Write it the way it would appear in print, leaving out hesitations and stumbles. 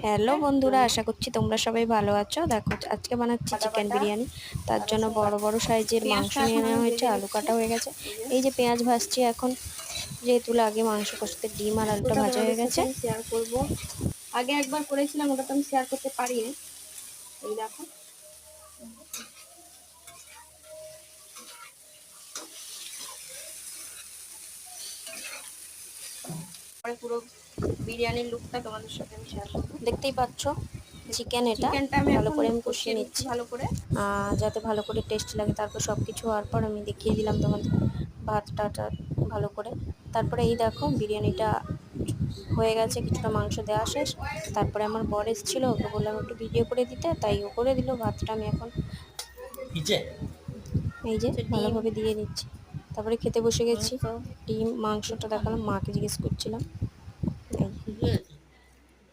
Hello বন্ধুরা, আশা করছি তোমরা সবাই ভালো আছো। দেখো আজকে বানাচ্ছি চিকেন বিরিয়ানি। তার জন্য বড় বড় সাইজের মাংস নিয়ে নেওয়া হয়েছে, আলু কাটা হয়ে গেছে। এই যে পেঁয়াজ ভাজছি এখন, যেহেতু আগে মাংস কষতে ডিম আর আলুটা ওটা ভাজা হয়ে তোমাদের সাথে গেছে। আমি শেয়ার করব। আগে একবার করেছিলাম, ওটা তো আমি শেয়ার করতে পারিনি। এই দেখো, পরে পুরো বিরিয়ানির লুকটা তোমাদের সাথে আমি শেয়ার করব। দেখতেই পাচ্ছ চিকেন, এটা চিকেনটা আমি ভালো এখন করে আমি কষিয়ে কষিয়ে নিচ্ছি নিচ্ছি ভালো করে। যাতে ভালো করে টেস্ট লাগে। তারপর সব কিছু হওয়ার পর আমি দেখিয়ে দিলাম তোমাদের ভাতটা ভালো করে। তারপরে এই দেখো বিরিয়ানিটা হয়ে গেছে, কিছুটা মাংস দেওয়া শেষ। তারপরে আমার বর এসেছিল, ওকে বললাম একটু ভিডিও করে দিতে, তাই ও করে দিল। ভাতটা আমি এখন এই যে ডিম, ভালোভাবে দিয়ে দিচ্ছি। তারপরে খেতে বসে গেছি। মাংস, ডিম মাংসটা দেখালাম, মাকে জিজ্ঞেস করছিলাম।